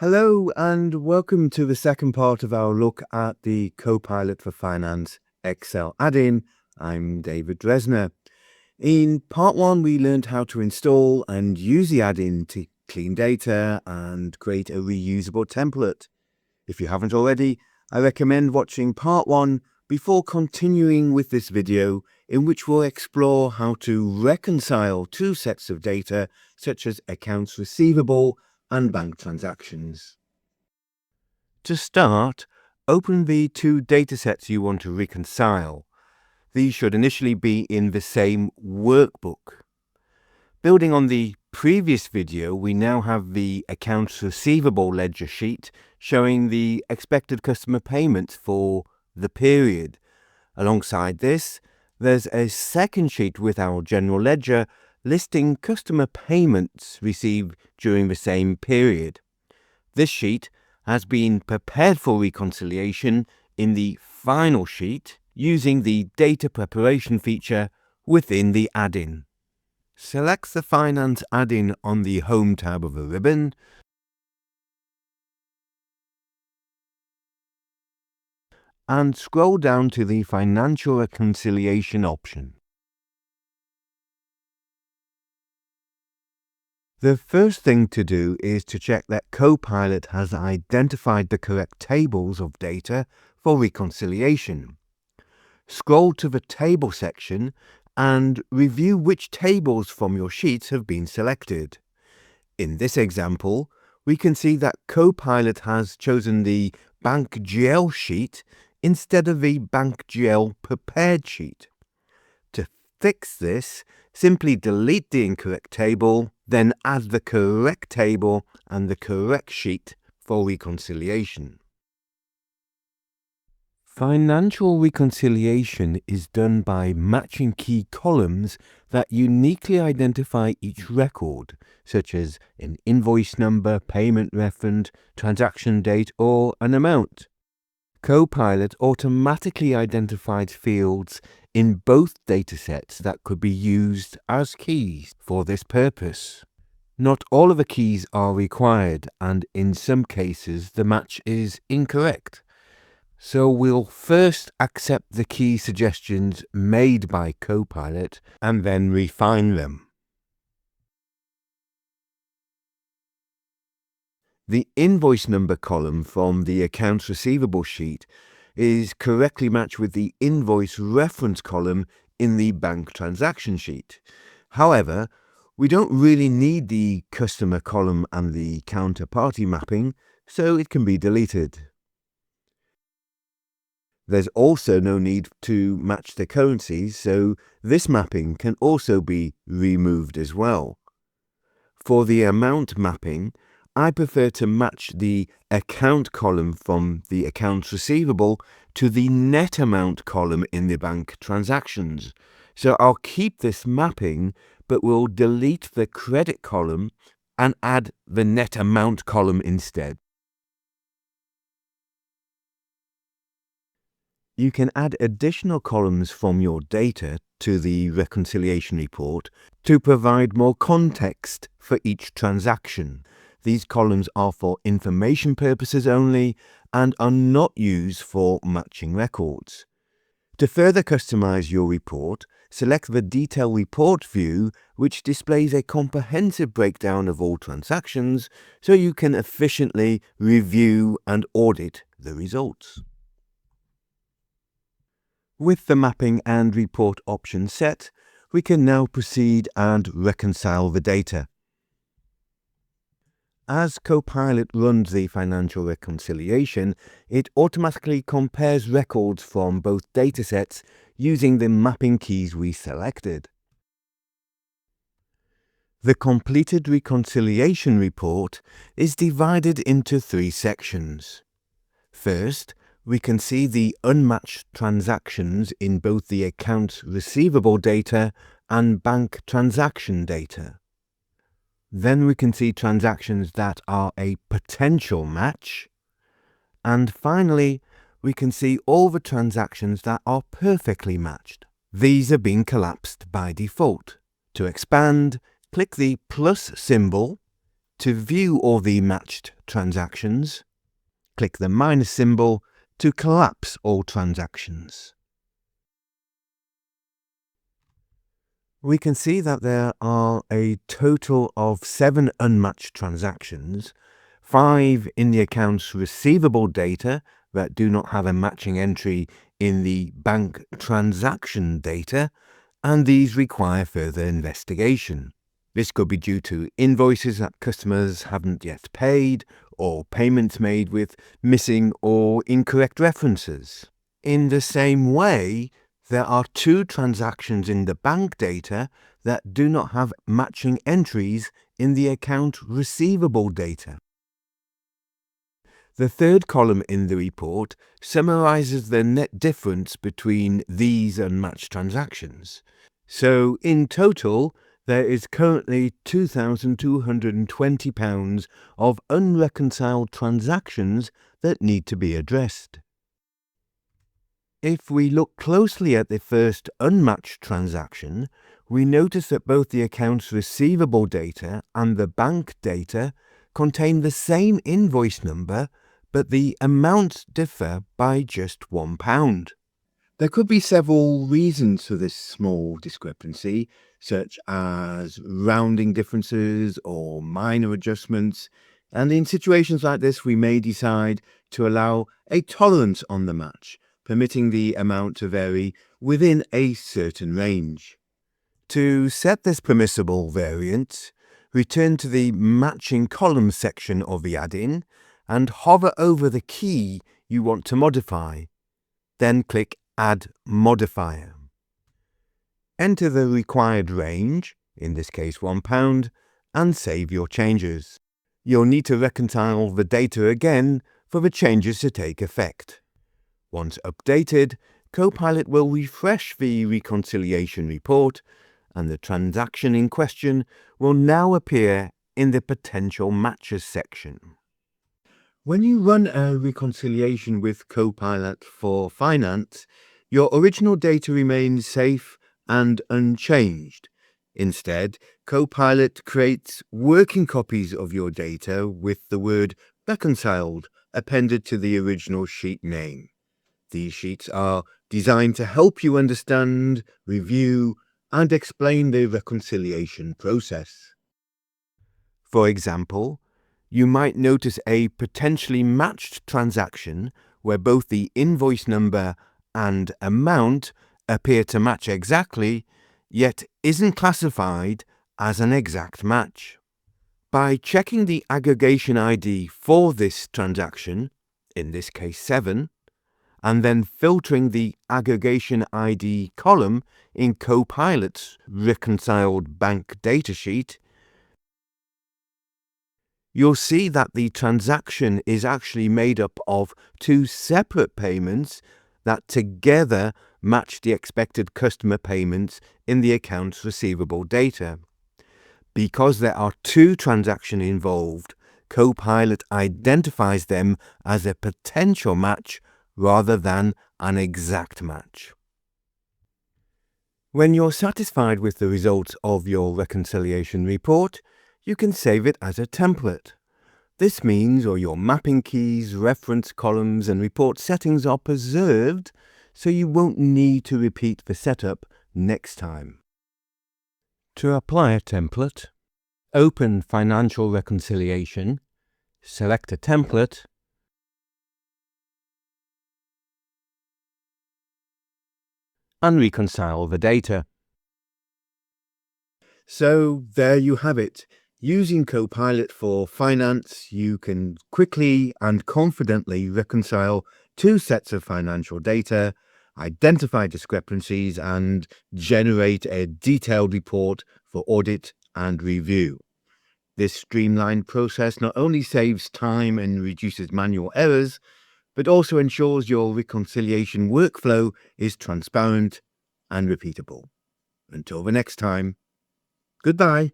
Hello and welcome to the second part of our look at the Copilot for Finance Excel add-in. I'm David Dresner. In part one, we learned how to install and use the add-in to clean data and create a reusable template. If you haven't already, I recommend watching part one before continuing with this video, in which we'll explore how to reconcile two sets of data such as accounts receivable and bank transactions. To start, open the two datasets you want to reconcile. These should initially be in the same workbook. Building on the previous video, we now have the accounts receivable ledger sheet showing the expected customer payments for the period. Alongside this, there's a second sheet with our general ledger listing customer payments received during the same period. This sheet has been prepared for reconciliation in the final sheet using the data preparation feature within the add-in. Select the Finance add-in on the Home tab of the ribbon and scroll down to the Financial Reconciliation option. The first thing to do is to check that Copilot has identified the correct tables of data for reconciliation. Scroll to the Table section and review which tables from your sheets have been selected. In this example, we can see that Copilot has chosen the Bank GL sheet instead of the Bank GL prepared sheet. To fix this, simply delete the incorrect table, then add the correct table and the correct sheet for reconciliation. Financial reconciliation is done by matching key columns that uniquely identify each record, such as an invoice number, payment reference, transaction date, or an amount. Copilot automatically identifies fields in both datasets that could be used as keys for this purpose. Not all of the keys are required, and in some cases the match is incorrect. So we'll first accept the key suggestions made by Copilot and then refine them. The invoice number column from the accounts receivable sheet is correctly matched with the invoice reference column in the bank transaction sheet. However, we don't really need the customer column and the counterparty mapping, so it can be deleted. There's also no need to match the currencies, so this mapping can also be removed as well. For the amount mapping, I prefer to match the account column from the accounts receivable to the net amount column in the bank transactions. So I'll keep this mapping, but will delete the credit column and add the net amount column instead. You can add additional columns from your data to the reconciliation report to provide more context for each transaction. These columns are for information purposes only and are not used for matching records. To further customize your report, select the Detail Report view, which displays a comprehensive breakdown of all transactions so you can efficiently review and audit the results. With the mapping and report options set, we can now proceed and reconcile the data. As Copilot runs the financial reconciliation, it automatically compares records from both datasets using the mapping keys we selected. The completed reconciliation report is divided into three sections. First, we can see the unmatched transactions in both the accounts receivable data and bank transaction data. Then we can see transactions that are a potential match. And finally, we can see all the transactions that are perfectly matched. These are being collapsed by default. To expand, click the plus symbol, To view all the matched transactions, click the minus symbol to collapse all transactions. We can see that there are a total of 7 unmatched transactions, 5 in the accounts receivable data that do not have a matching entry in the bank transaction data, and these require further investigation. This could be due to invoices that customers haven't yet paid, or payments made with missing or incorrect references. In the same way, there are 2 transactions in the bank data that do not have matching entries in the account receivable data. The third column in the report summarizes the net difference between these unmatched transactions. So, in total, there is currently £2,220 of unreconciled transactions that need to be addressed. If we look closely at the first unmatched transaction, we notice that both the accounts receivable data and the bank data contain the same invoice number, but the amounts differ by just £1. There could be several reasons for this small discrepancy, such as rounding differences or minor adjustments, and in situations like this we may decide to allow a tolerance on the match, permitting the amount to vary within a certain range. To set this permissible variance, return to the Matching Columns section of the add-in and hover over the key you want to modify. Then click Add Modifier. Enter the required range, in this case £1, and save your changes. You'll need to reconcile the data again for the changes to take effect. Once updated, Copilot will refresh the reconciliation report, and the transaction in question will now appear in the Potential Matches section. When you run a reconciliation with Copilot for Finance, your original data remains safe and unchanged. Instead, Copilot creates working copies of your data with the word reconciled appended to the original sheet name. These sheets are designed to help you understand, review, and explain the reconciliation process. For example, you might notice a potentially matched transaction where both the invoice number and amount appear to match exactly, yet isn't classified as an exact match. By checking the aggregation ID for this transaction, in this case 7, and then filtering the aggregation ID column in Copilot's reconciled bank datasheet, you'll see that the transaction is actually made up of 2 separate payments that together match the expected customer payments in the accounts receivable data. Because there are 2 transactions involved, Copilot identifies them as a potential match rather than an exact match. When you're satisfied with the results of your reconciliation report, you can save it as a template. This means all your mapping keys, reference columns, and report settings are preserved, so you won't need to repeat the setup next time. To apply a template, open Financial Reconciliation, select a template, and reconcile the data. So there you have it. Using Copilot for Finance, you can quickly and confidently reconcile 2 sets of financial data, identify discrepancies, and generate a detailed report for audit and review. This streamlined process not only saves time and reduces manual errors, but also ensures your reconciliation workflow is transparent and repeatable. Until the next time, goodbye.